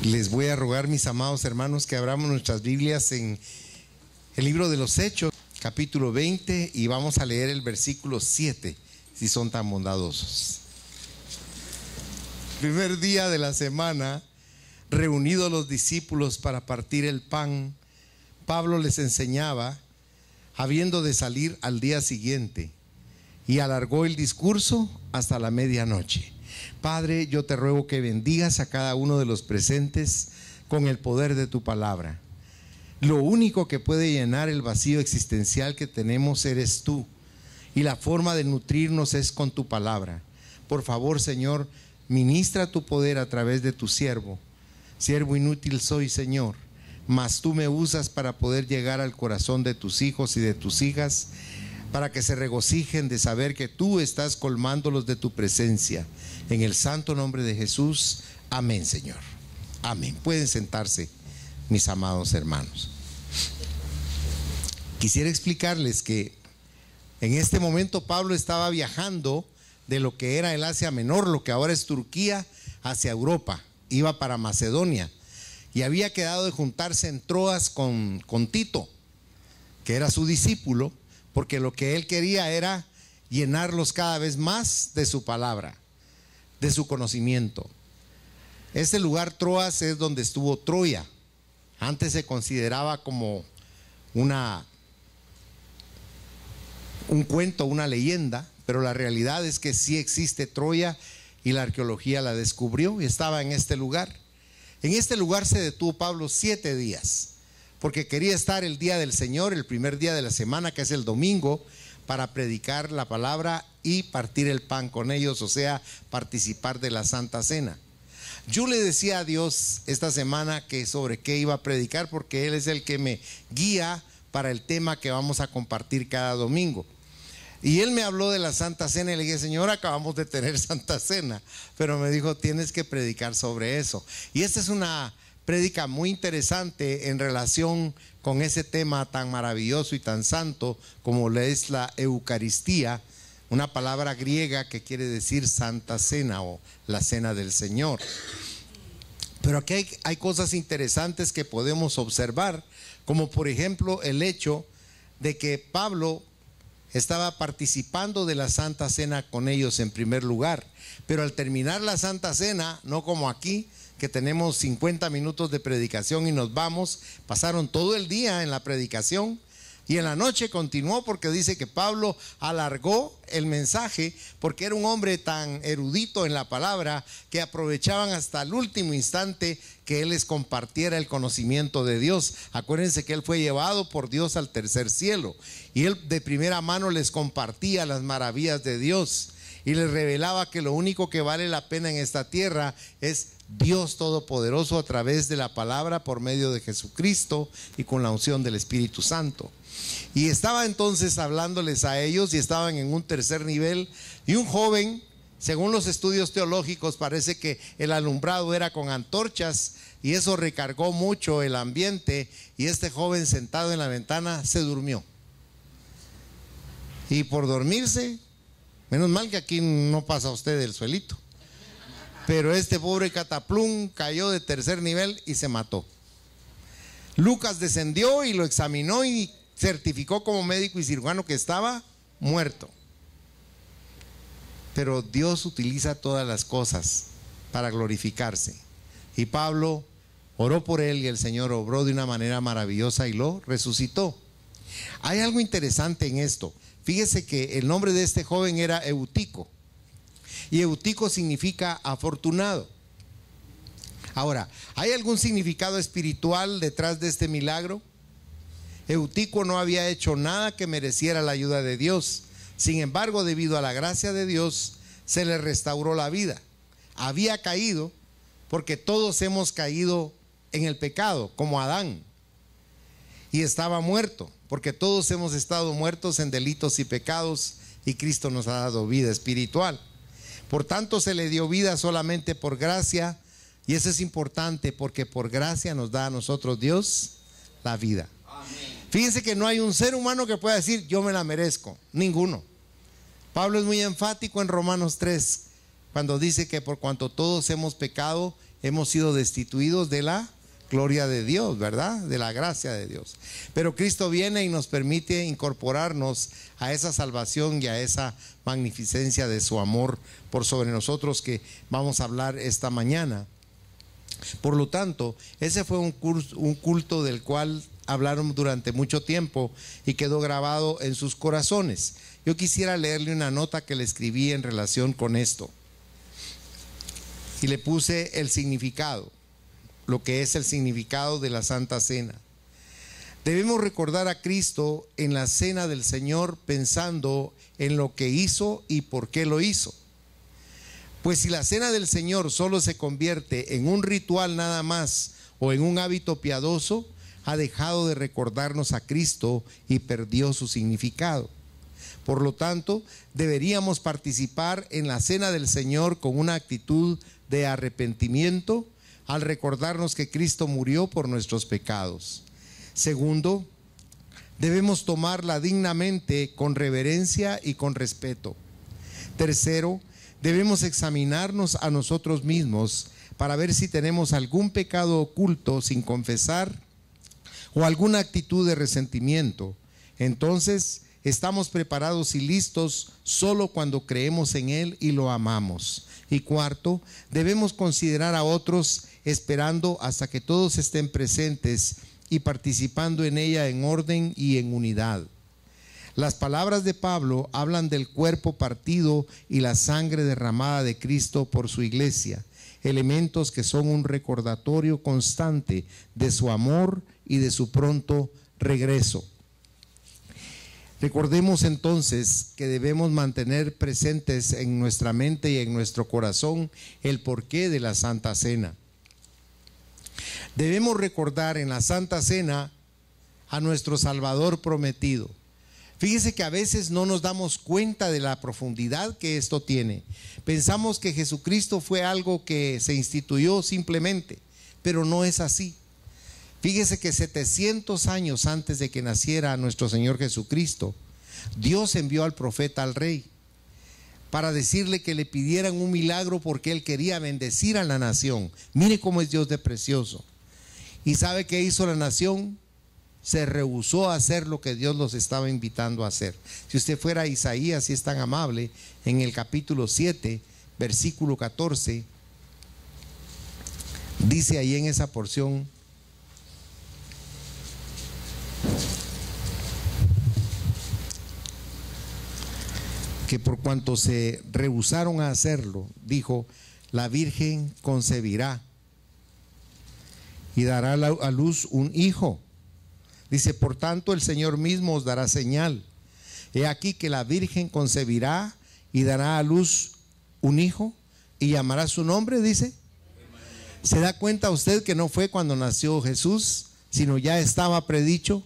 Les voy a rogar, mis amados hermanos, que abramos nuestras Biblias en el libro de los Hechos, capítulo 20, y vamos a leer el versículo 7, si son tan bondadosos. Primer día de la semana, reunidos los discípulos para partir el pan, Pablo les enseñaba, habiendo de salir al día siguiente, y alargó el discurso hasta la medianoche. Padre, yo te ruego que bendigas a cada uno de los presentes con el poder de tu palabra. Lo único que puede llenar el vacío existencial que tenemos eres tú, y la forma de nutrirnos es con tu palabra. Por favor, Señor, ministra tu poder a través de tu siervo. Siervo inútil soy, Señor, mas tú me usas para poder llegar al corazón de tus hijos y de tus hijas, para que se regocijen de saber que tú estás colmándolos de tu presencia. En el santo nombre de Jesús, amén, Señor. Amén. Pueden sentarse, mis amados hermanos. Quisiera explicarles que en este momento Pablo estaba viajando de lo que era el Asia Menor, lo que ahora es Turquía, hacia Europa. Iba para Macedonia y había quedado de juntarse en Troas con Tito, que era su discípulo, porque lo que él quería era llenarlos cada vez más de su palabra, de su conocimiento. Este lugar, Troas, es donde estuvo Troya. Antes se consideraba como un cuento, una leyenda, pero la realidad es que sí existe Troya y la arqueología la descubrió y estaba en este lugar. En este lugar se detuvo Pablo 7 días, porque quería estar el día del Señor, el primer día de la semana, que es el domingo, para predicar la palabra y partir el pan con ellos, o sea, participar de la Santa Cena. Yo le decía a Dios esta semana que sobre qué iba a predicar, porque Él es el que me guía para el tema que vamos a compartir cada domingo. Y Él me habló de la Santa Cena y le dije, Señor, acabamos de tener Santa Cena, pero me dijo, tienes que predicar sobre eso. Y esta es una prédica muy interesante en relación con ese tema tan maravilloso y tan santo como es la Eucaristía, una palabra griega que quiere decir Santa Cena o la Cena del Señor. Pero aquí hay cosas interesantes que podemos observar, como por ejemplo el hecho de que Pablo estaba participando de la Santa Cena con ellos en primer lugar, pero al terminar la Santa Cena, no como aquí, que tenemos 50 minutos de predicación y nos vamos, pasaron todo el día en la predicación y en la noche continuó, porque dice que Pablo alargó el mensaje porque era un hombre tan erudito en la palabra que aprovechaban hasta el último instante que él les compartiera el conocimiento de Dios. Acuérdense que él fue llevado por Dios al tercer cielo y él de primera mano les compartía las maravillas de Dios y les revelaba que lo único que vale la pena en esta tierra es Dios Todopoderoso a través de la palabra por medio de Jesucristo y con la unción del Espíritu Santo. Y estaba entonces hablándoles a ellos y estaban en un tercer nivel y un joven, según los estudios teológicos, parece que el alumbrado era con antorchas y eso recargó mucho el ambiente y este joven sentado en la ventana se durmió. Y por dormirse, menos mal que aquí no pasa usted el suelito, pero este pobre cataplum cayó de tercer nivel y se mató. Lucas descendió y lo examinó y certificó como médico y cirujano que estaba muerto. Pero Dios utiliza todas las cosas para glorificarse. Y Pablo oró por él y el Señor obró de una manera maravillosa y lo resucitó. Hay algo interesante en esto. Fíjese que el nombre de este joven era Eutico. Y Eutico significa afortunado. Ahora, ¿hay algún significado espiritual detrás de este milagro? Eutico no había hecho nada que mereciera la ayuda de Dios. Sin embargo, debido a la gracia de Dios, se le restauró la vida. Había caído porque todos hemos caído en el pecado, como Adán. Y estaba muerto, porque todos hemos estado muertos en delitos y pecados, y Cristo nos ha dado vida espiritual. Por tanto, se le dio vida solamente por gracia, y eso es importante, porque por gracia nos da a nosotros Dios la vida. Amén. Fíjense que no hay un ser humano que pueda decir, yo me la merezco, ninguno. Pablo es muy enfático en Romanos 3, cuando dice que por cuanto todos hemos pecado, hemos sido destituidos de la gloria de Dios, ¿verdad? De la gracia de Dios. Pero Cristo viene y nos permite incorporarnos a esa salvación y a esa magnificencia de su amor por sobre nosotros, que vamos a hablar esta mañana. Por lo tanto, ese fue un culto del cual hablaron durante mucho tiempo y quedó grabado en sus corazones. Yo quisiera leerle una nota que le escribí en relación con esto, y le puse el significado, lo que es el significado de la Santa Cena. Debemos recordar a Cristo en la cena del Señor pensando en lo que hizo y por qué lo hizo. Pues si la cena del Señor solo se convierte en un ritual nada más o en un hábito piadoso, ha dejado de recordarnos a Cristo y perdió su significado. Por lo tanto, deberíamos participar en la cena del Señor con una actitud de arrepentimiento al recordarnos que Cristo murió por nuestros pecados. Segundo, debemos tomarla dignamente, con reverencia y con respeto. Tercero, debemos examinarnos a nosotros mismos para ver si tenemos algún pecado oculto sin confesar o alguna actitud de resentimiento. Entonces, estamos preparados y listos solo cuando creemos en Él y lo amamos. Y cuarto, debemos considerar a otros esperando hasta que todos estén presentes y participando en ella en orden y en unidad. Las palabras de Pablo hablan del cuerpo partido y la sangre derramada de Cristo por su iglesia, elementos que son un recordatorio constante de su amor y de su pronto regreso. Recordemos entonces que debemos mantener presentes en nuestra mente y en nuestro corazón el porqué de la Santa Cena. Debemos recordar en la Santa Cena a nuestro Salvador prometido. Fíjese que a veces no nos damos cuenta de la profundidad que esto tiene. Pensamos que Jesucristo fue algo que se instituyó simplemente, pero no es así. Fíjese que 700 años antes de que naciera nuestro Señor Jesucristo, Dios envió al profeta al rey para decirle que le pidieran un milagro porque él quería bendecir a la nación. Mire cómo es Dios de precioso. ¿Y sabe qué hizo la nación? Se rehusó a hacer lo que Dios los estaba invitando a hacer. Si usted fuera a Isaías, si es tan amable, en el capítulo 7, versículo 14, dice ahí en esa porción: que por cuanto se rehusaron a hacerlo, dijo, la Virgen concebirá y dará a luz un hijo. Dice, por tanto el Señor mismo os dará señal. He aquí que la Virgen concebirá y dará a luz un hijo y llamará su nombre, dice. ¿Se da cuenta usted que no fue cuando nació Jesús, sino ya estaba predicho?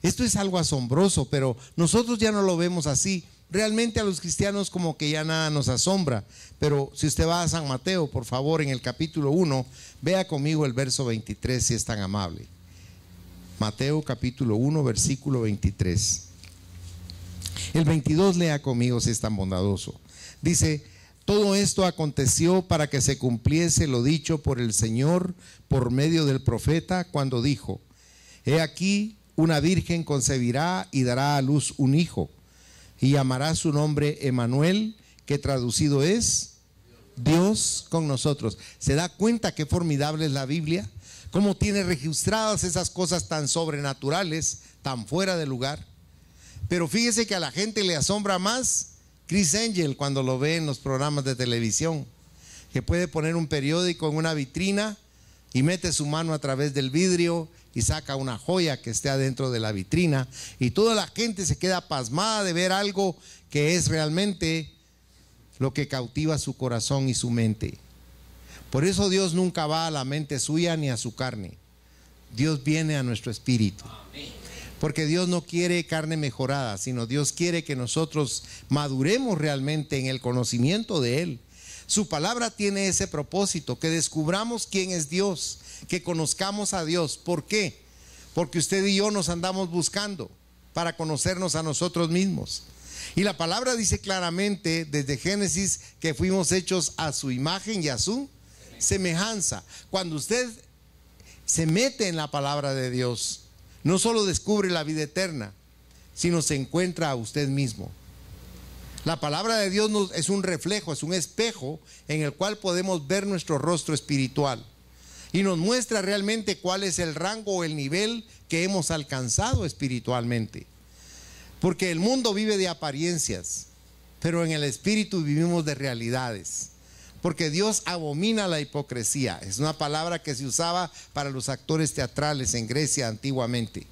Esto es algo asombroso, pero nosotros ya no lo vemos así. Realmente a los cristianos como que ya nada nos asombra. Pero si usted va a San Mateo, por favor, en el capítulo 1, vea conmigo el verso 23, si es tan amable. Mateo capítulo 1, versículo 23. El 22 lea conmigo si es tan bondadoso. Dice, todo esto aconteció para que se cumpliese lo dicho por el Señor por medio del profeta cuando dijo, he aquí una virgen concebirá y dará a luz un hijo y llamará su nombre Emmanuel, que traducido es Dios con nosotros. ¿Se da cuenta qué formidable es la Biblia? Cómo tiene registradas esas cosas tan sobrenaturales, tan fuera de lugar. Pero fíjese que a la gente le asombra más Chris Angel cuando lo ve en los programas de televisión, que puede poner un periódico en una vitrina y mete su mano a través del vidrio y saca una joya que esté adentro de la vitrina, y toda la gente se queda pasmada de ver algo que es realmente lo que cautiva su corazón y su mente. Por eso Dios nunca va a la mente suya ni a su carne. Dios viene a nuestro espíritu. Porque Dios no quiere carne mejorada, sino Dios quiere que nosotros maduremos realmente en el conocimiento de Él. Su palabra tiene ese propósito, que descubramos quién es Dios, que conozcamos a Dios. ¿Por qué? Porque usted y yo nos andamos buscando para conocernos a nosotros mismos. Y la palabra dice claramente desde Génesis que fuimos hechos a su imagen y a su semejanza. Cuando usted se mete en la palabra de Dios, no solo descubre la vida eterna, sino se encuentra a usted mismo. La palabra de Dios es un reflejo, es un espejo en el cual podemos ver nuestro rostro espiritual y nos muestra realmente cuál es el rango o el nivel que hemos alcanzado espiritualmente. Porque el mundo vive de apariencias, pero en el espíritu vivimos de realidades. Porque Dios abomina la hipocresía. Es una palabra que se usaba para los actores teatrales en Grecia antiguamente.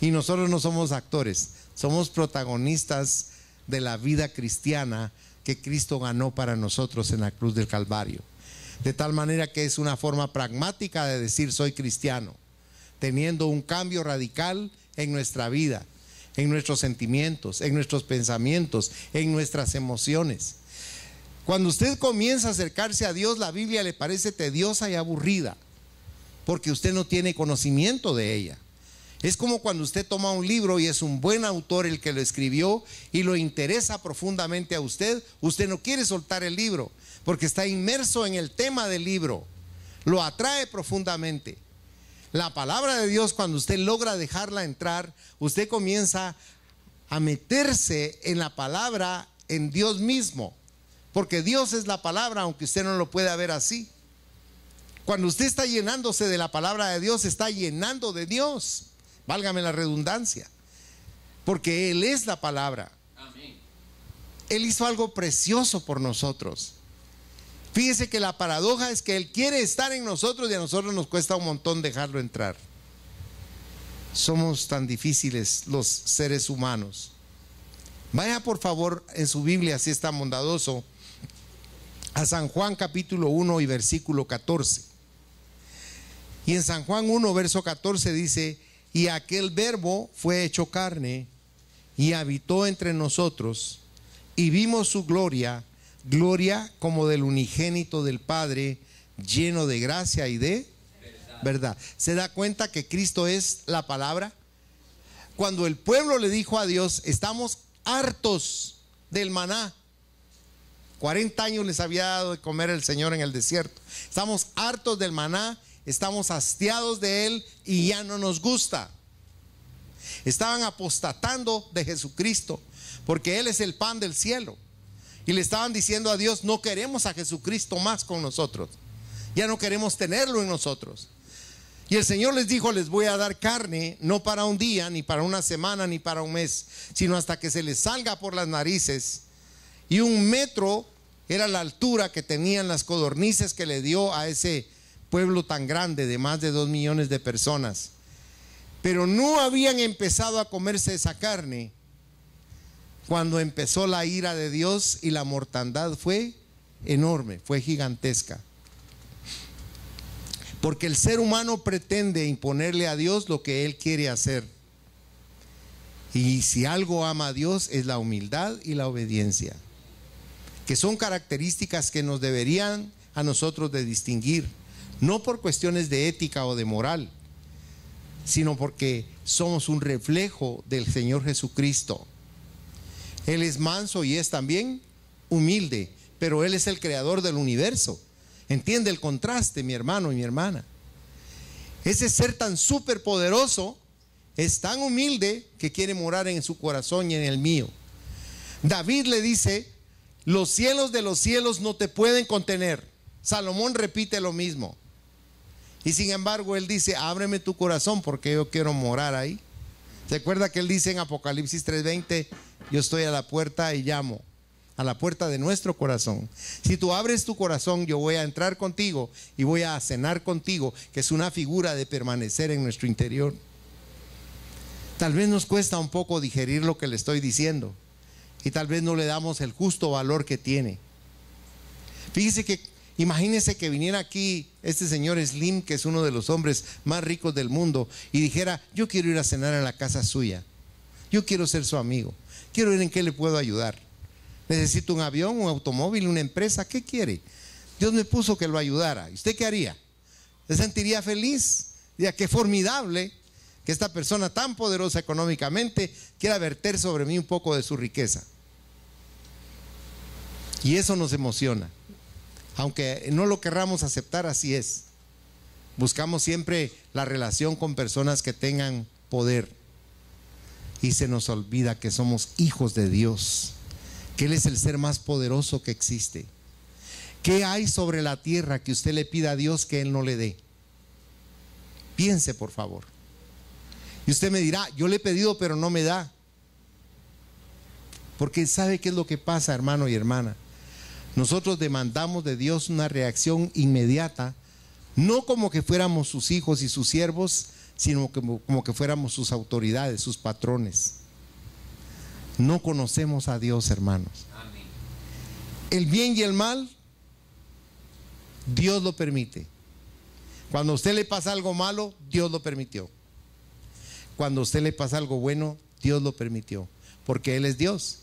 Y nosotros no somos actores, somos protagonistas de la vida cristiana que Cristo ganó para nosotros en la cruz del Calvario. De tal manera que es una forma pragmática de decir soy cristiano, teniendo un cambio radical en nuestra vida, en nuestros sentimientos, en nuestros pensamientos, en nuestras emociones. Cuando usted comienza a acercarse a Dios, la Biblia le parece tediosa y aburrida, porque usted no tiene conocimiento de ella. Es como cuando usted toma un libro y es un buen autor el que lo escribió y lo interesa profundamente a usted. Usted no quiere soltar el libro porque está inmerso en el tema del libro. Lo atrae profundamente. La palabra de Dios, cuando usted logra dejarla entrar, usted comienza a meterse en la palabra, en Dios mismo. Porque Dios es la palabra, aunque usted no lo pueda ver así. Cuando usted está llenándose de la palabra de Dios, está llenando de Dios. Válgame la redundancia. Porque Él es la palabra. Amén. Él hizo algo precioso por nosotros. Fíjese que la paradoja es que Él quiere estar en nosotros y a nosotros nos cuesta un montón dejarlo entrar. Somos tan difíciles los seres humanos. Vaya por favor en su Biblia, si es tan bondadoso, a San Juan capítulo 1 y versículo 14. Y en San Juan 1 verso 14 dice: y aquel verbo fue hecho carne y habitó entre nosotros, y vimos su gloria, gloria como del unigénito del Padre, lleno de gracia y de verdad. ¿Se da cuenta que Cristo es la palabra? Cuando el pueblo le dijo a Dios: estamos hartos del maná. 40 años les había dado de comer el Señor en el desierto. Estamos hartos del maná, estamos hastiados de él y ya no nos gusta. Estaban apostatando de Jesucristo porque Él es el pan del cielo. Y le estaban diciendo a Dios: no queremos a Jesucristo más con nosotros. Ya no queremos tenerlo en nosotros. Y el Señor les dijo: les voy a dar carne, no para un día, ni para una semana, ni para un mes, sino hasta que se les salga por las narices. Y 1 metro era la altura que tenían las codornices que le dio a ese pueblo tan grande de más de 2 millones de personas. Pero no habían empezado a comerse esa carne cuando empezó la ira de Dios, y la mortandad fue enorme, fue gigantesca. Porque el ser humano pretende imponerle a Dios lo que Él quiere hacer. Y si algo ama a Dios es la humildad y la obediencia, que son características que nos deberían a nosotros de distinguir, no por cuestiones de ética o de moral, sino porque somos un reflejo del Señor Jesucristo. Él es manso y es también humilde, pero Él es el creador del universo. Entiende el contraste, mi hermano y mi hermana. Ese ser tan superpoderoso es tan humilde que quiere morar en su corazón y en el mío. David le dice: los cielos de los cielos no te pueden contener. Salomón repite lo mismo. Y sin embargo él dice: ábreme tu corazón porque yo quiero morar ahí. ¿Se acuerda que él dice en Apocalipsis 3:20: yo estoy a la puerta y llamo? A la puerta de nuestro corazón. Si tú abres tu corazón, yo voy a entrar contigo y voy a cenar contigo, que es una figura de permanecer en nuestro interior. Tal vez nos cuesta un poco digerir lo que le estoy diciendo, y tal vez no le damos el justo valor que tiene. Fíjese que, imagínese que viniera aquí este señor Slim, que es uno de los hombres más ricos del mundo, y dijera: yo quiero ir a cenar a la casa suya, yo quiero ser su amigo, quiero ver en qué le puedo ayudar. Necesito un avión, un automóvil, una empresa. ¿Qué quiere? Dios me puso que lo ayudara. ¿Y usted qué haría? ¿Se sentiría feliz? Diría: qué formidable que esta persona tan poderosa económicamente quiera verter sobre mí un poco de su riqueza. Y eso nos emociona. Aunque no lo querramos aceptar, así es. Buscamos siempre la relación con personas que tengan poder. Y se nos olvida que somos hijos de Dios, que Él es el ser más poderoso que existe. ¿Qué hay sobre la tierra que usted le pida a Dios que Él no le dé? Piense, por favor. Y usted me dirá, yo le he pedido pero no me da. Porque ¿sabe qué es lo que pasa, hermano y hermana? Nosotros demandamos de Dios una reacción inmediata, no como que fuéramos sus hijos y sus siervos, sino como que fuéramos sus autoridades, sus patrones. No conocemos a Dios, hermanos. Amén. El bien y el mal, Dios lo permite. Cuando a usted le pasa algo malo, Dios lo permitió. Cuando a usted le pasa algo bueno, Dios lo permitió, porque Él es Dios.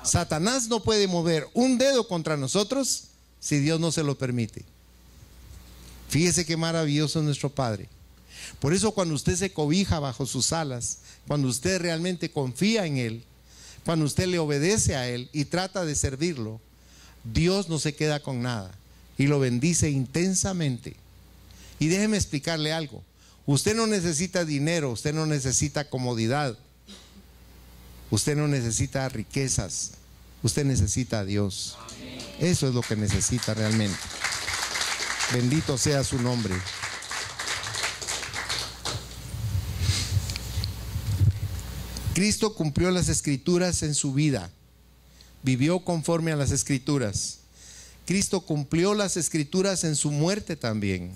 Satanás no puede mover un dedo contra nosotros si Dios no se lo permite. Fíjese qué maravilloso es nuestro Padre. Por eso cuando usted se cobija bajo sus alas, cuando usted realmente confía en Él, cuando usted le obedece a Él y trata de servirlo, Dios no se queda con nada y lo bendice intensamente. Y déjeme explicarle algo. Usted no necesita dinero, usted no necesita comodidad, usted no necesita riquezas, usted necesita a Dios. Eso es lo que necesita realmente. Bendito sea su nombre. Cristo cumplió las escrituras en su vida, vivió conforme a las escrituras. Cristo cumplió las escrituras en su muerte también.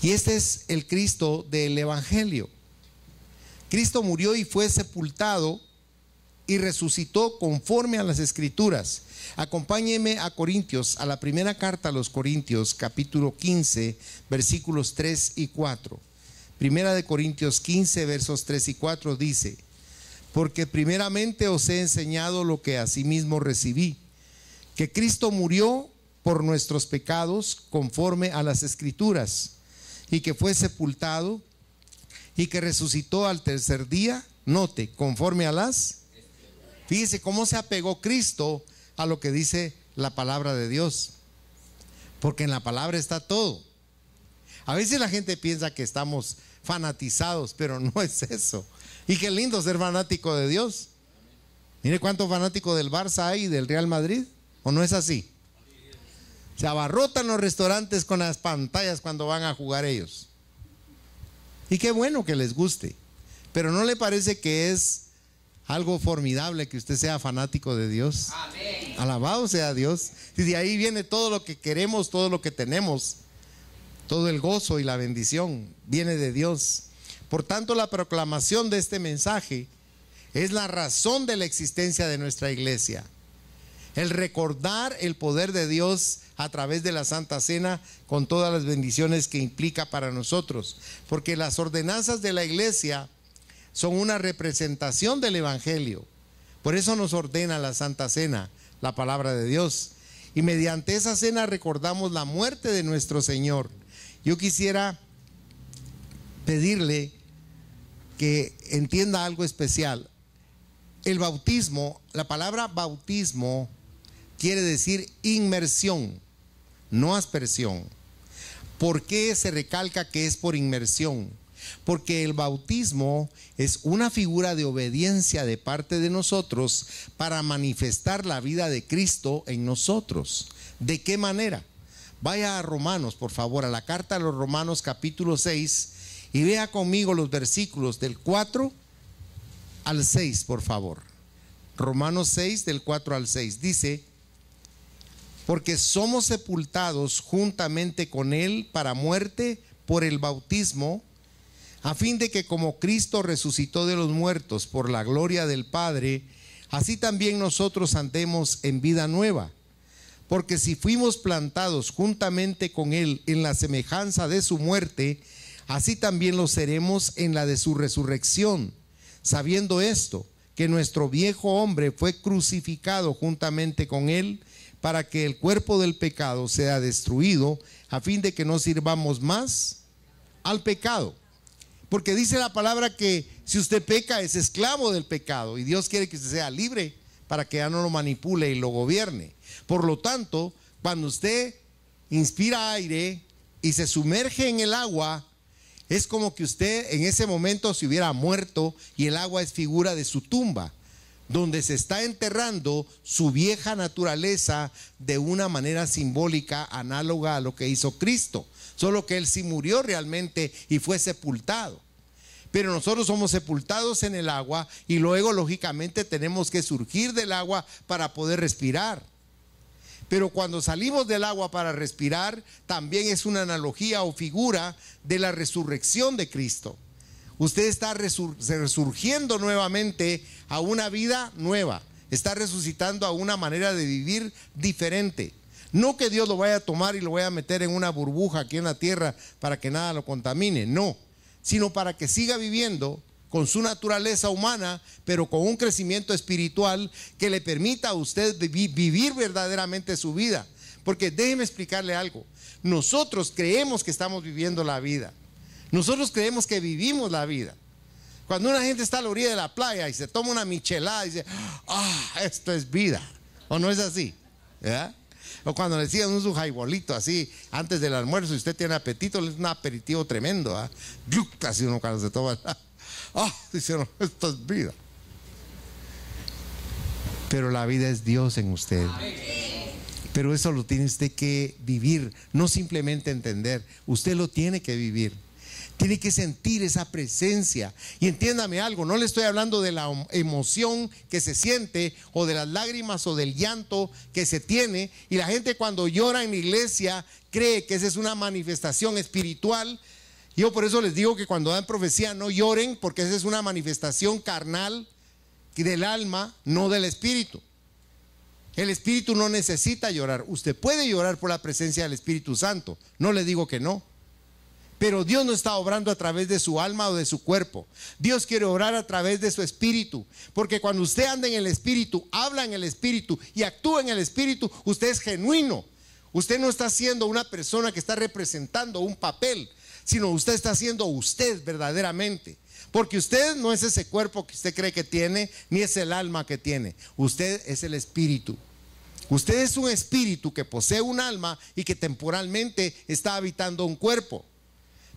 Y este es el Cristo del Evangelio. Cristo murió y fue sepultado y resucitó conforme a las escrituras. Acompáñeme a Corintios, a la primera carta a los Corintios, capítulo 15, versículos 3 y 4. Primera de Corintios 15, versos 3 y 4 dice: porque primeramente os he enseñado lo que asimismo recibí, que Cristo murió por nuestros pecados conforme a las escrituras, y que fue sepultado y que resucitó al tercer día, note, conforme a las. Fíjese cómo se apegó Cristo a lo que dice la palabra de Dios, porque en la palabra está todo. A veces la gente piensa que estamos fanatizados, pero no es eso. Y qué lindo ser fanático de Dios. Mire cuántos fanáticos del Barça hay y del Real Madrid, ¿o no es así? Se abarrotan los restaurantes con las pantallas cuando van a jugar ellos. Y qué bueno que les guste, pero ¿no le parece que es algo formidable que usted sea fanático de Dios? Amén. Alabado sea Dios. Y de ahí viene todo lo que queremos, todo lo que tenemos, todo el gozo y la bendición viene de Dios. Por tanto, la proclamación de este mensaje es la razón de la existencia de nuestra iglesia. El recordar el poder de Dios a través de la Santa Cena, con todas las bendiciones que implica para nosotros, porque las ordenanzas de la iglesia son una representación del Evangelio. Por eso nos ordena la Santa Cena, la palabra de Dios, y mediante esa cena recordamos la muerte de nuestro Señor. Yo quisiera pedirle que entienda algo especial. El bautismo, la palabra bautismo quiere decir inmersión, no aspersión. ¿Por qué se recalca que es por inmersión? Porque el bautismo es una figura de obediencia de parte de nosotros para manifestar la vida de Cristo en nosotros. ¿De qué manera? Vaya a Romanos, por favor, a la carta a los Romanos capítulo 6 y vea conmigo los versículos del 4 al 6, por favor. Romanos 6 del 4 al 6 dice: porque somos sepultados juntamente con Él para muerte por el bautismo, a fin de que como Cristo resucitó de los muertos por la gloria del Padre, así también nosotros andemos en vida nueva. Porque si fuimos plantados juntamente con Él en la semejanza de su muerte, así también lo seremos en la de su resurrección, sabiendo esto, que nuestro viejo hombre fue crucificado juntamente con Él, para que el cuerpo del pecado sea destruido, a fin de que no sirvamos más al pecado. Porque dice la palabra que si usted peca es esclavo del pecado, y Dios quiere que usted sea libre para que ya no lo manipule y lo gobierne. Por lo tanto, Cuando usted inspira aire y se sumerge en el agua, es como que usted en ese momento se hubiera muerto, y el agua es figura de su tumba, donde se está enterrando su vieja naturaleza de una manera simbólica, análoga a lo que hizo Cristo, solo que Él sí murió realmente y fue sepultado. Pero nosotros somos sepultados en el agua y luego lógicamente tenemos que surgir del agua para poder respirar. Pero cuando salimos del agua para respirar, también es una analogía o figura de la resurrección de Cristo. Usted está resurgiendo nuevamente a una vida nueva, está resucitando a una manera de vivir diferente. No que Dios lo vaya a tomar y lo vaya a meter en una burbuja aquí en la tierra para que nada lo contamine, no, sino para que siga viviendo con su naturaleza humana, pero con un crecimiento espiritual que le permita a usted vivir verdaderamente su vida. Porque déjeme explicarle algo, nosotros creemos que estamos viviendo la vida, nosotros creemos que vivimos la vida. Cuando una gente está a la orilla de la playa y se toma una michelada y dice, esto es vida, ¿o no es así? ¿verdad? O cuando le decían un jaibolito así antes del almuerzo y usted tiene apetito, es un aperitivo tremendo, así uno cuando se toma, dice uno, esto es vida. Pero la vida es Dios en usted. Pero eso lo tiene usted que vivir, no simplemente entender, usted lo tiene que vivir. Tiene que sentir esa presencia. Y entiéndame algo, no le estoy hablando de la emoción que se siente, o de las lágrimas o del llanto que se tiene. Y la gente cuando llora en la iglesia cree que esa es una manifestación espiritual. Yo por eso les digo que cuando dan profecía no lloren, porque esa es una manifestación carnal del alma, no del espíritu. El espíritu no necesita llorar. Usted puede llorar por la presencia del Espíritu Santo, no le digo que no. Pero Dios no está obrando a través de su alma o de su cuerpo. Dios quiere obrar a través de su espíritu. Porque cuando usted anda en el espíritu, habla en el espíritu y actúa en el espíritu, usted es genuino. Usted no está siendo una persona que está representando un papel, sino usted está siendo usted verdaderamente. Porque usted no es ese cuerpo que usted cree que tiene, ni es el alma que tiene. Usted es el espíritu. Usted es un espíritu que posee un alma y que temporalmente está habitando un cuerpo.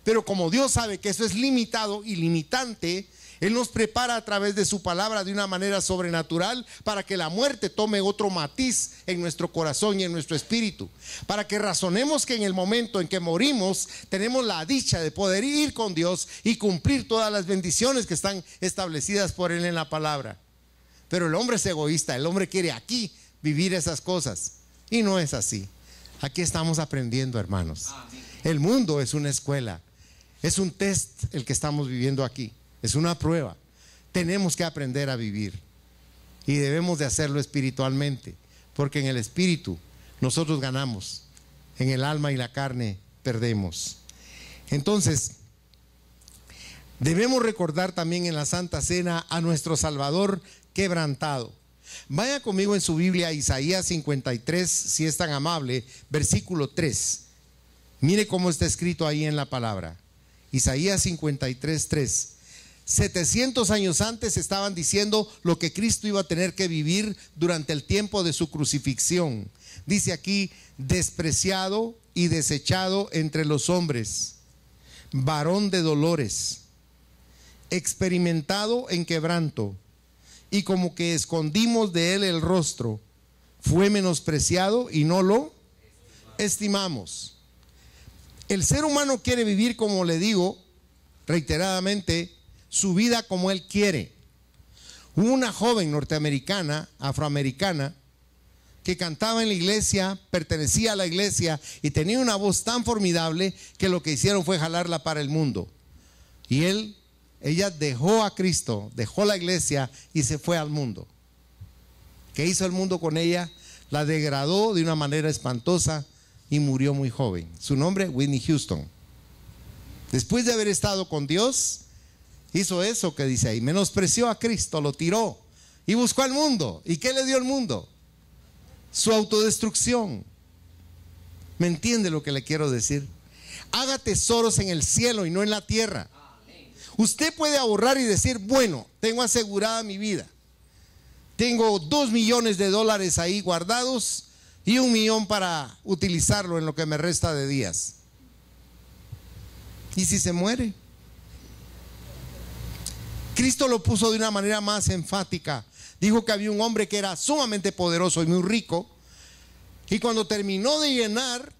Pero como Dios sabe que eso es limitado y limitante, Él nos prepara a través de su palabra de una manera sobrenatural para que la muerte tome otro matiz en nuestro corazón y en nuestro espíritu. Para que razonemos que en el momento en que morimos tenemos la dicha de poder ir con Dios y cumplir todas las bendiciones que están establecidas por Él en la palabra. Pero el hombre es egoísta, el hombre quiere aquí vivir esas cosas. Y no es así. Aquí estamos aprendiendo, hermanos. El mundo es una escuela. Es un test el que estamos viviendo aquí, es una prueba. Tenemos que aprender a vivir y debemos de hacerlo espiritualmente, porque en el espíritu nosotros ganamos, en el alma y la carne perdemos. Entonces, debemos recordar también en la Santa Cena a nuestro Salvador quebrantado. Vaya conmigo en su Biblia a Isaías 53, si es tan amable, versículo 3. Mire cómo está escrito ahí en la palabra. Isaías 53, 3. 700 años antes estaban diciendo lo que Cristo iba a tener que vivir durante el tiempo de su crucifixión. Dice aquí, despreciado y desechado entre los hombres, varón de dolores, experimentado en quebranto, y como que escondimos de él el rostro, fue menospreciado y no lo estimamos. El ser humano quiere vivir, como le digo reiteradamente, su vida como él quiere. Hubo una joven norteamericana, afroamericana, que cantaba en la iglesia, pertenecía a la iglesia y tenía una voz tan formidable que lo que hicieron fue jalarla para el mundo. Y ella dejó a Cristo, dejó la iglesia y se fue al mundo. ¿Qué hizo el mundo con ella? La degradó de una manera espantosa y murió muy joven. Su nombre, Whitney Houston. Después de haber estado con Dios, hizo eso que dice ahí, menospreció a Cristo, lo tiró y buscó al mundo. ¿Y qué le dio el mundo? Su autodestrucción. ¿Me entiende lo que le quiero decir? Haga tesoros en el cielo y no en la tierra. Usted puede ahorrar y decir, bueno, tengo asegurada mi vida, tengo $2 millones ahí guardados, y 1 millón para utilizarlo en lo que me resta de días. ¿Y si se muere? Cristo lo puso de una manera más enfática. Dijo que había un hombre que era sumamente poderoso y muy rico, y cuando terminó de llenar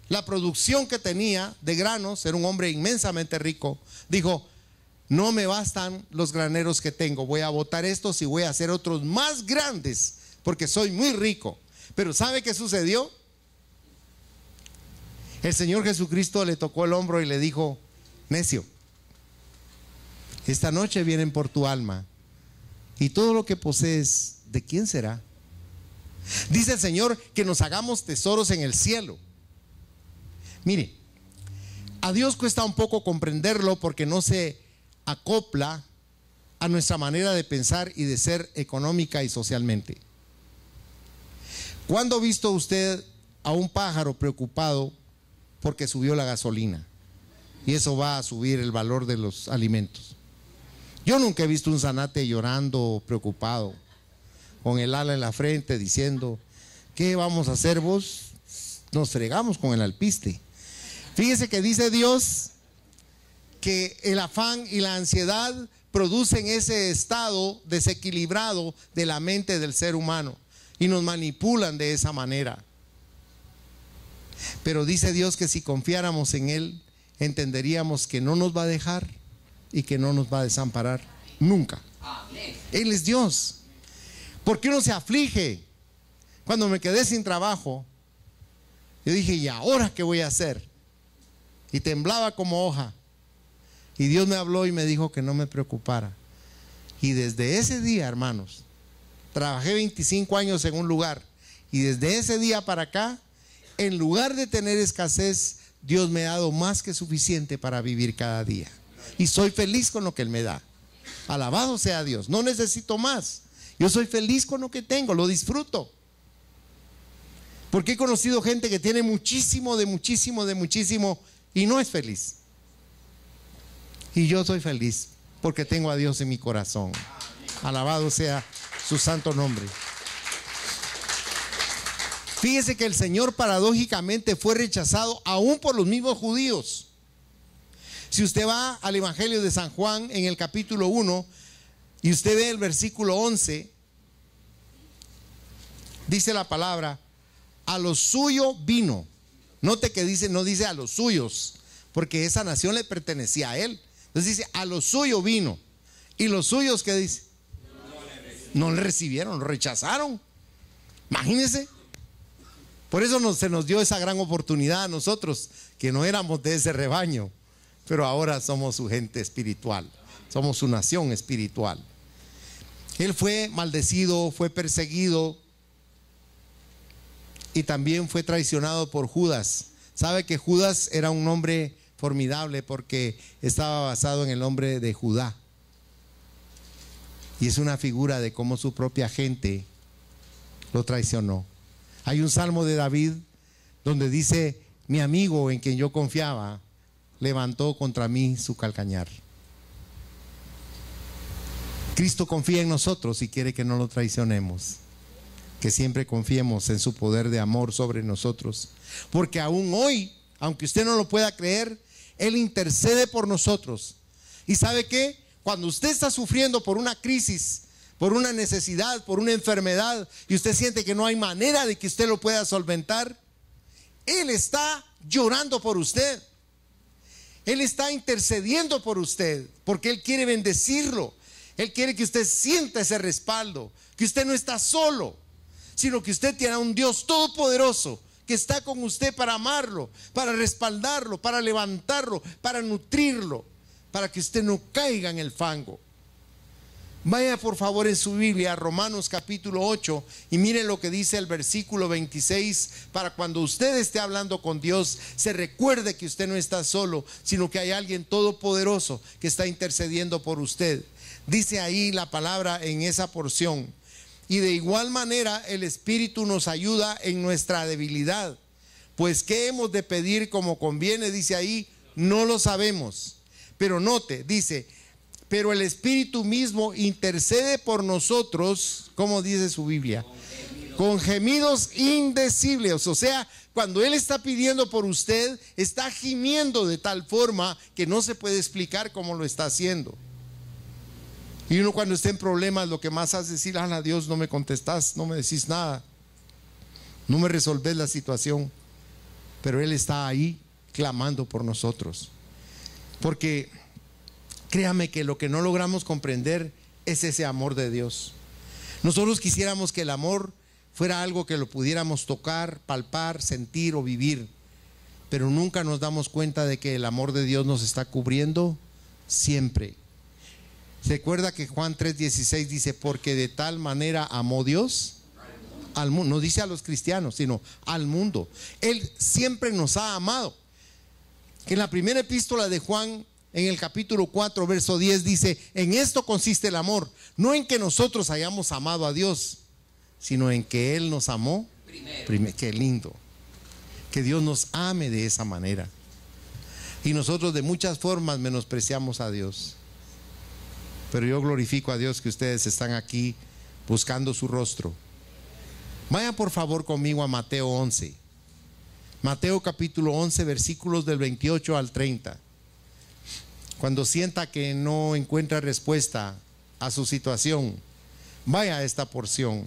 la producción que tenía de granos, era un hombre inmensamente rico, dijo: no me bastan los graneros que tengo, voy a botar estos y voy a hacer otros más grandes porque soy muy rico. Pero ¿sabe qué sucedió? El Señor Jesucristo le tocó el hombro y le dijo: necio, esta noche vienen por tu alma, y todo lo que posees, ¿de quién será? Dice el Señor que nos hagamos tesoros en el cielo. Mire, a Dios cuesta un poco comprenderlo porque no se acopla a nuestra manera de pensar y de ser económica y socialmente. ¿Cuándo ha visto usted a un pájaro preocupado porque subió la gasolina y eso va a subir el valor de los alimentos? Yo nunca he visto un zanate llorando, preocupado, con el ala en la frente, diciendo: ¿qué vamos a hacer vos? Nos fregamos con el alpiste. Fíjese que dice Dios que el afán y la ansiedad producen ese estado desequilibrado de la mente del ser humano y nos manipulan de esa manera. Pero dice Dios que si confiáramos en Él, entenderíamos que no nos va a dejar y que no nos va a desamparar nunca. Él es Dios. ¿Por qué uno se aflige? Cuando me quedé sin trabajo, yo dije: ¿y ahora qué voy a hacer? Y temblaba como hoja. Y Dios me habló y me dijo que no me preocupara. Y desde ese día, hermanos, trabajé 25 años en un lugar, y desde ese día para acá, en lugar de tener escasez, Dios me ha dado más que suficiente para vivir cada día. Y soy feliz con lo que Él me da. Alabado sea Dios. No necesito más. Yo soy feliz con lo que tengo, lo disfruto. Porque he conocido gente que tiene muchísimo, de muchísimo, de muchísimo, y no es feliz. Y yo soy feliz porque tengo a Dios en mi corazón. Alabado sea su santo nombre. Fíjese que el Señor paradójicamente fue rechazado aún por los mismos judíos. Si usted va al Evangelio de San Juan en el capítulo 1 y usted ve el versículo 11, dice la palabra: a lo suyo vino. Note que dice, no dice a los suyos, porque esa nación le pertenecía a Él. Entonces dice: a lo suyo vino. ¿Y los suyos qué dice? No le recibieron, lo rechazaron. Imagínense. Por eso se nos dio esa gran oportunidad a nosotros, que no éramos de ese rebaño, pero ahora somos su gente espiritual, somos su nación espiritual. Él fue maldecido, fue perseguido y también fue traicionado por Judas. ¿Sabe que Judas era un nombre formidable porque estaba basado en el nombre de Judá? Y es una figura de cómo su propia gente lo traicionó. Hay un salmo de David donde dice: mi amigo en quien yo confiaba levantó contra mí su calcañar. Cristo confía en nosotros y quiere que no lo traicionemos, que siempre confiemos en su poder de amor sobre nosotros, porque aún hoy, aunque usted no lo pueda creer, Él intercede por nosotros. ¿Y sabe qué? Cuando usted está sufriendo por una crisis, por una necesidad, por una enfermedad, y usted siente que no hay manera de que usted lo pueda solventar, Él está llorando por usted. Él está intercediendo por usted, porque Él quiere bendecirlo. Él quiere que usted sienta ese respaldo, que usted no está solo, sino que usted tiene a un Dios todopoderoso que está con usted para amarlo, para respaldarlo, para levantarlo, para nutrirlo, para que usted no caiga en el fango. Vaya por favor en su Biblia a Romanos capítulo 8 y mire lo que dice el versículo 26, para cuando usted esté hablando con Dios se recuerde que usted no está solo, sino que hay alguien todopoderoso que está intercediendo por usted. Dice ahí la palabra en esa porción: y de igual manera el Espíritu nos ayuda en nuestra debilidad, pues ¿qué hemos de pedir como conviene? Dice ahí, no lo sabemos. Pero note, dice, pero el Espíritu mismo intercede por nosotros, como dice su Biblia, con gemidos indecibles. O sea, cuando Él está pidiendo por usted, está gimiendo de tal forma que no se puede explicar cómo lo está haciendo. Y uno cuando está en problemas, lo que más hace es decir: a Dios, no me contestás, no me decís nada, no me resolvés la situación. Pero Él está ahí clamando por nosotros. Porque créame que lo que no logramos comprender es ese amor de Dios. Nosotros quisiéramos que el amor fuera algo que lo pudiéramos tocar, palpar, sentir o vivir, pero nunca nos damos cuenta de que el amor de Dios nos está cubriendo siempre. ¿Se acuerda que Juan 3:16 dice: porque de tal manera amó Dios al mundo? No dice a los cristianos, sino al mundo. Él siempre nos ha amado. Que en la primera epístola de Juan, en el capítulo 4, verso 10 dice: en esto consiste el amor, no en que nosotros hayamos amado a Dios, sino en que Él nos amó primero. Qué lindo que Dios nos ame de esa manera. Y nosotros de muchas formas menospreciamos a Dios, pero yo glorifico a Dios que ustedes están aquí buscando su rostro. Vayan por favor conmigo a Mateo 11. Mateo capítulo 11, versículos del 28 al 30. Cuando sienta que no encuentra respuesta a su situación, vaya a esta porción.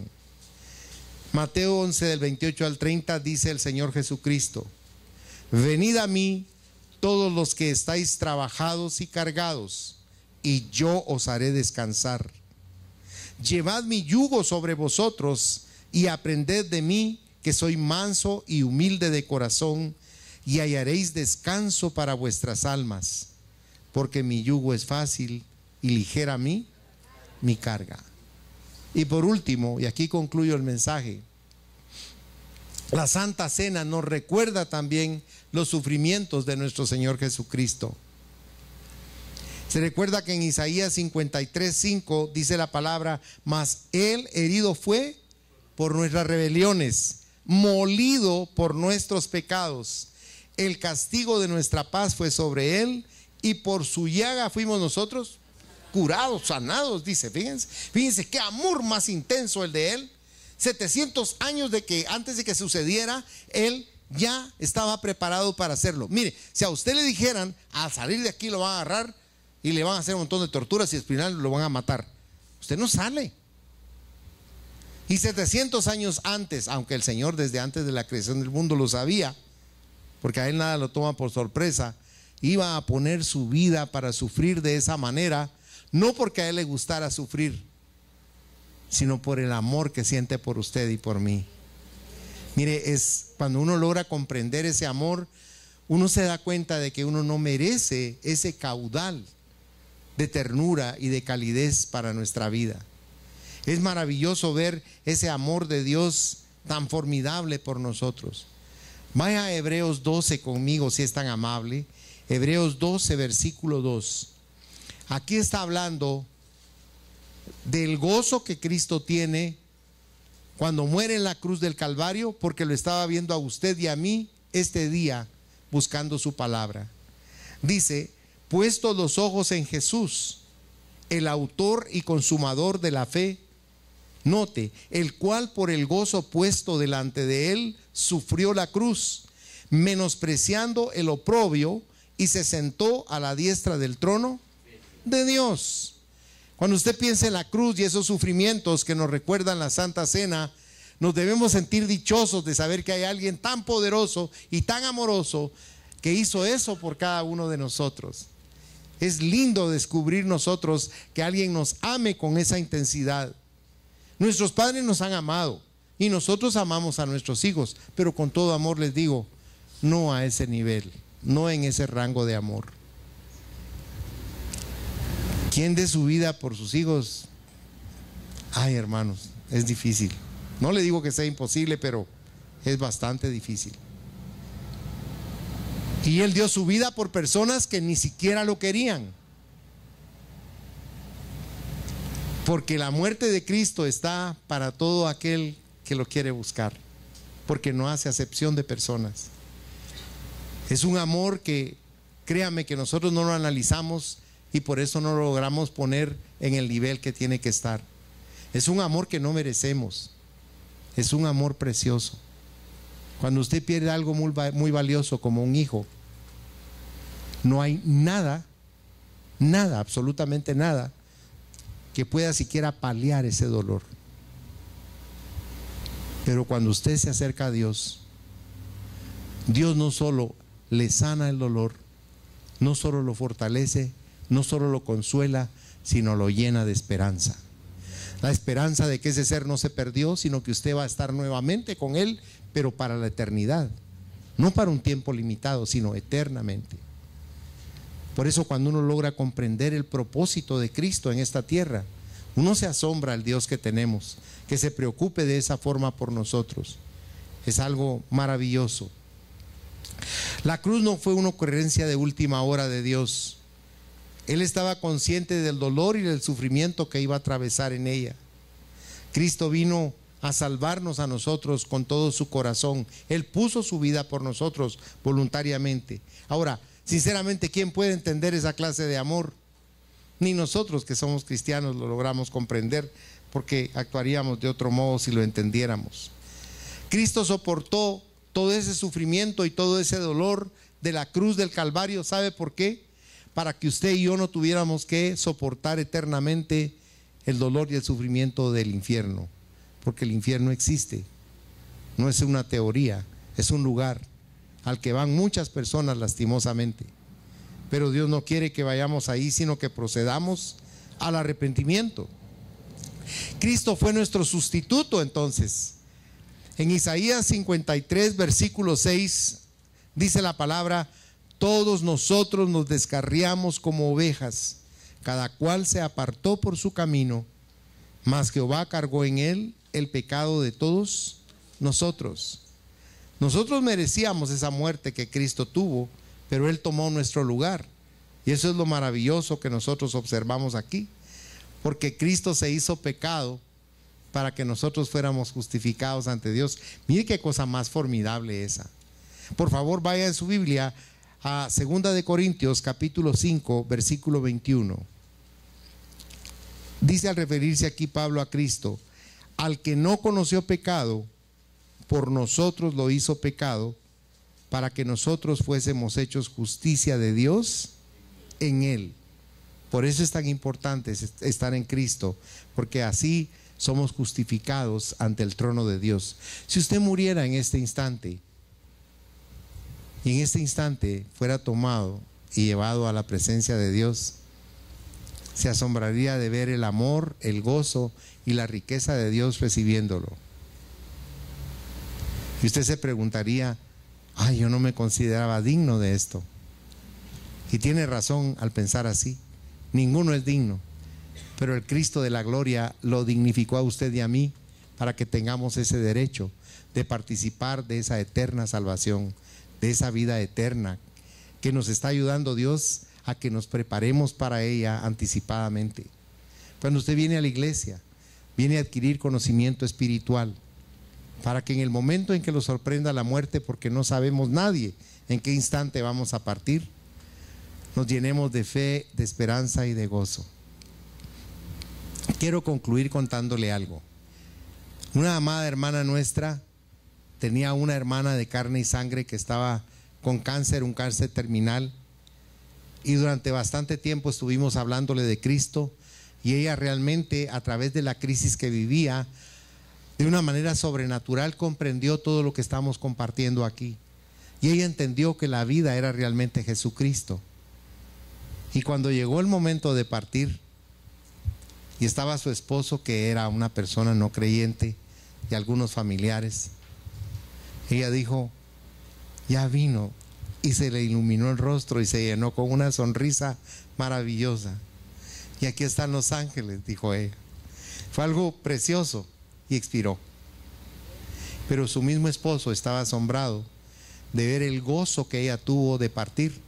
Mateo 11 del 28 al 30 dice el Señor Jesucristo: venid a mí todos los que estáis trabajados y cargados, y yo os haré descansar. Llevad mi yugo sobre vosotros y aprended de mí, que soy manso y humilde de corazón, y hallaréis descanso para vuestras almas, porque mi yugo es fácil y ligera mi carga. Y por último, y aquí concluyo el mensaje, la Santa Cena nos recuerda también los sufrimientos de nuestro Señor Jesucristo. Se recuerda que en Isaías 53:5 dice la palabra: mas Él herido fue por nuestras rebeliones, molido por nuestros pecados. El castigo de nuestra paz fue sobre Él, y por su llaga fuimos nosotros curados, sanados, dice. Fíjense qué amor más intenso el de Él. 700 años antes de que sucediera, Él ya estaba preparado para hacerlo. Mire, si a usted le dijeran: al salir de aquí lo van a agarrar y le van a hacer un montón de torturas y al final lo van a matar, usted no sale. Y 700 años antes, aunque el Señor desde antes de la creación del mundo lo sabía, porque a Él nada lo toma por sorpresa, iba a poner su vida para sufrir de esa manera, no porque a Él le gustara sufrir, sino por el amor que siente por usted y por mí. Mire, es cuando uno logra comprender ese amor, uno se da cuenta de que uno no merece ese caudal de ternura y de calidez para nuestra vida. Es maravilloso ver ese amor de Dios tan formidable por nosotros. Vaya a Hebreos 12 conmigo, si es tan amable. Hebreos 12, versículo 2. Aquí está hablando del gozo que Cristo tiene cuando muere en la cruz del Calvario, porque lo estaba viendo a usted y a mí este día buscando su palabra. Dice: puestos los ojos en Jesús, el autor y consumador de la fe, note, el cual por el gozo puesto delante de Él sufrió la cruz, menospreciando el oprobio, y se sentó a la diestra del trono de Dios. Cuando usted piensa en la cruz y esos sufrimientos que nos recuerdan la Santa Cena, nos debemos sentir dichosos de saber que hay alguien tan poderoso y tan amoroso que hizo eso por cada uno de nosotros. Es lindo descubrir nosotros que alguien nos ame con esa intensidad. Nuestros padres nos han amado y nosotros amamos a nuestros hijos, pero con todo amor les digo, no a ese nivel, no en ese rango de amor. ¿Quién dé su vida por sus hijos? Ay, hermanos, es difícil. No le digo que sea imposible, pero es bastante difícil. Y Él dio su vida por personas que ni siquiera lo querían. Porque la muerte de Cristo está para todo aquel que lo quiere buscar, porque no hace acepción de personas. Es un amor que, créame, que nosotros no lo analizamos y por eso no lo logramos poner en el nivel que tiene que estar. Es un amor que no merecemos. Es un amor precioso. Cuando usted pierde algo muy valioso como un hijo, no hay nada, absolutamente nada, que pueda siquiera paliar ese dolor. Pero cuando usted se acerca a Dios, Dios no solo le sana el dolor, no solo lo fortalece, no solo lo consuela, sino lo llena de esperanza. La esperanza de que ese ser no se perdió, sino que usted va a estar nuevamente con él, pero para la eternidad. No para un tiempo limitado, sino eternamente. Por eso cuando uno logra comprender el propósito de Cristo en esta tierra, uno se asombra al Dios que tenemos, que se preocupe de esa forma por nosotros. Es algo maravilloso. La cruz no fue una ocurrencia de última hora de Dios. Él estaba consciente del dolor y del sufrimiento que iba a atravesar en ella. Cristo vino a salvarnos a nosotros con todo su corazón. Él puso su vida por nosotros voluntariamente. Ahora, sinceramente, ¿quién puede entender esa clase de amor? Ni nosotros que somos cristianos lo logramos comprender, porque actuaríamos de otro modo si lo entendiéramos. Cristo soportó todo ese sufrimiento y todo ese dolor de la cruz del Calvario. ¿Sabe por qué? Para que usted y yo no tuviéramos que soportar eternamente el dolor y el sufrimiento del infierno, porque el infierno existe, no es una teoría, es un lugar al que van muchas personas lastimosamente. Pero Dios no quiere que vayamos ahí, sino que procedamos al arrepentimiento. Cristo fue nuestro sustituto entonces. En Isaías 53, versículo 6, dice la palabra: todos nosotros nos descarriamos como ovejas, cada cual se apartó por su camino, mas Jehová cargó en él el pecado de todos nosotros. Nosotros merecíamos esa muerte que Cristo tuvo, pero Él tomó nuestro lugar. Y eso es lo maravilloso que nosotros observamos aquí, porque Cristo se hizo pecado para que nosotros fuéramos justificados ante Dios. Mire qué cosa más formidable esa. Por favor, vaya en su Biblia a 2 de Corintios capítulo 5, versículo 21. Dice al referirse aquí Pablo a Cristo: al que no conoció pecado, por nosotros lo hizo pecado, para que nosotros fuésemos hechos justicia de Dios en Él. Por eso es tan importante estar en Cristo, porque así somos justificados ante el trono de Dios. Si usted muriera en este instante, y en este instante fuera tomado y llevado a la presencia de Dios, se asombraría de ver el amor, el gozo y la riqueza de Dios recibiéndolo. Y usted se preguntaría: ay, yo no me consideraba digno de esto. Y tiene razón al pensar así. Ninguno es digno, pero el Cristo de la gloria lo dignificó a usted y a mí para que tengamos ese derecho de participar de esa eterna salvación, de esa vida eterna que nos está ayudando Dios a que nos preparemos para ella anticipadamente. Cuando usted viene a la iglesia, viene a adquirir conocimiento espiritual, para que en el momento en que lo sorprenda la muerte, porque no sabemos nadie en qué instante vamos a partir, nos llenemos de fe, de esperanza y de gozo. Quiero concluir contándole algo. Una amada hermana nuestra tenía una hermana de carne y sangre que estaba con cáncer, un cáncer terminal, y durante bastante tiempo estuvimos hablándole de Cristo, y ella realmente, a través de la crisis que vivía, de una manera sobrenatural comprendió todo lo que estamos compartiendo aquí, y ella entendió que la vida era realmente Jesucristo. Y cuando llegó el momento de partir, y estaba su esposo, que era una persona no creyente, y algunos familiares, ella dijo: ya vino, y se le iluminó el rostro y se llenó con una sonrisa maravillosa. Y aquí están los ángeles, dijo ella. Fue algo precioso, y expiró. Pero su mismo esposo estaba asombrado de ver el gozo que ella tuvo de partir,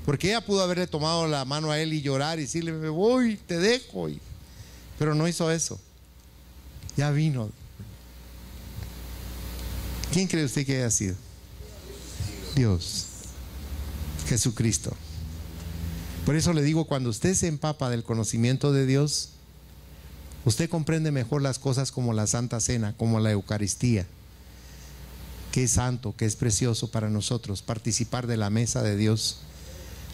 porque ella pudo haberle tomado la mano a él y llorar y decirle: me voy, te dejo, pero no hizo eso. Ya vino. ¿Quién cree usted que haya sido? Dios, Jesucristo. Por eso le digo, cuando usted se empapa del conocimiento de Dios, Usted comprende mejor las cosas como la Santa Cena, como la Eucaristía, que es santo, que es precioso para nosotros participar de la mesa de Dios,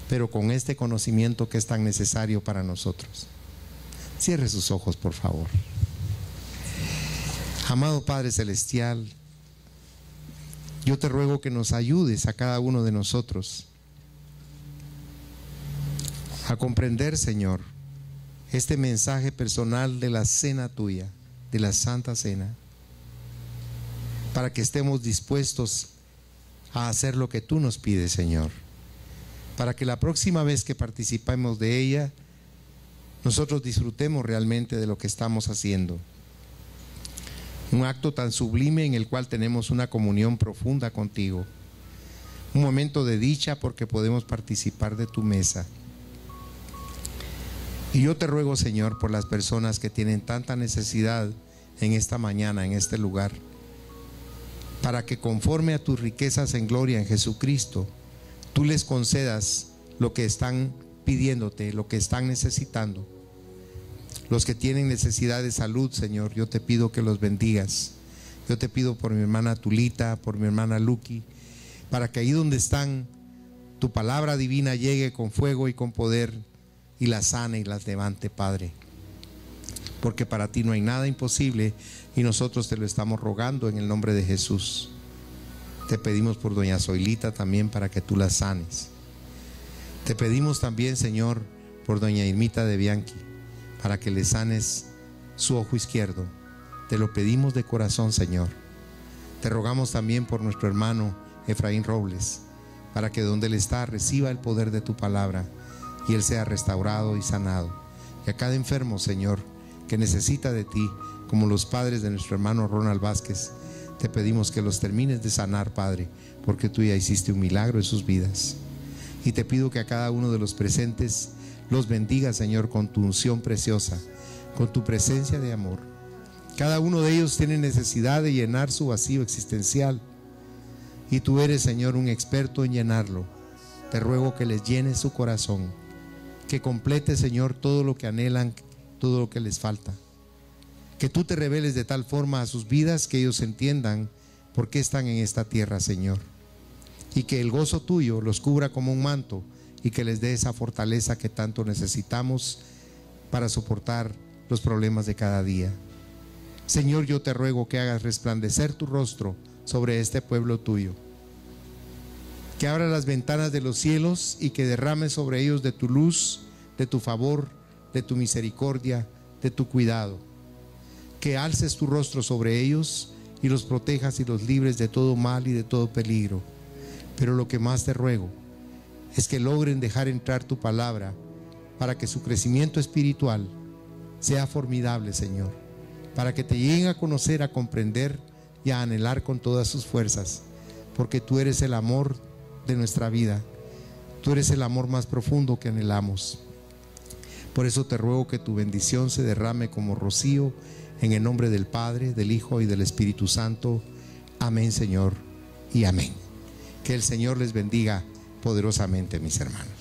pero con este conocimiento que es tan necesario para nosotros. Cierre sus ojos, por favor. Amado Padre Celestial, yo te ruego que nos ayudes a cada uno de nosotros a comprender, Señor, este mensaje personal de la cena tuya, de la Santa Cena, para que estemos dispuestos a hacer lo que tú nos pides, Señor, para que la próxima vez que participemos de ella, nosotros disfrutemos realmente de lo que estamos haciendo. Un acto tan sublime en el cual tenemos una comunión profunda contigo, un momento de dicha porque podemos participar de tu mesa. Y yo te ruego, Señor, por las personas que tienen tanta necesidad en esta mañana, en este lugar, para que conforme a tus riquezas en gloria en Jesucristo, tú les concedas lo que están pidiéndote, lo que están necesitando. Los que tienen necesidad de salud, Señor, yo te pido que los bendigas. Yo te pido por mi hermana Tulita, por mi hermana Lucky, para que ahí donde están, tu palabra divina llegue con fuego y con poder y las sane y las levante, Padre, porque para ti no hay nada imposible y nosotros te lo estamos rogando en el nombre de Jesús. Te pedimos por doña Zoilita también para que tú la sanes. Te pedimos también, Señor, por doña Irmita de Bianchi, para que le sanes su ojo izquierdo. Te lo pedimos de corazón, Señor. Te rogamos también por nuestro hermano Efraín Robles, para que donde él está reciba el poder de tu palabra y él sea restaurado y sanado. Y a cada enfermo, Señor, que necesita de ti, como los padres de nuestro hermano Ronald Vázquez, te pedimos que los termines de sanar, Padre, porque tú ya hiciste un milagro en sus vidas. Y te pido que a cada uno de los presentes los bendiga, Señor, con tu unción preciosa, con tu presencia de amor. Cada uno de ellos tiene necesidad de llenar su vacío existencial y tú eres, Señor, un experto en llenarlo. Te ruego que les llenes su corazón, que complete, Señor, todo lo que anhelan, todo lo que les falta. Que tú te reveles de tal forma a sus vidas que ellos entiendan por qué están en esta tierra, Señor. Y que el gozo tuyo los cubra como un manto y que les dé esa fortaleza que tanto necesitamos para soportar los problemas de cada día. Señor, yo te ruego que hagas resplandecer tu rostro sobre este pueblo tuyo, que abra las ventanas de los cielos y que derrames sobre ellos de tu luz, de tu favor, de tu misericordia, de tu cuidado. Que alces tu rostro sobre ellos y los protejas y los libres de todo mal y de todo peligro. Pero lo que más te ruego es que logren dejar entrar tu palabra para que su crecimiento espiritual sea formidable, Señor, para que te lleguen a conocer, a comprender y a anhelar con todas sus fuerzas, porque tú eres el amor de nuestra vida, tú eres el amor más profundo que anhelamos. Por eso te ruego que tu bendición se derrame como rocío en el nombre del Padre, del Hijo y del Espíritu Santo. Amén, Señor, y amén. Que el Señor les bendiga poderosamente, mis hermanos.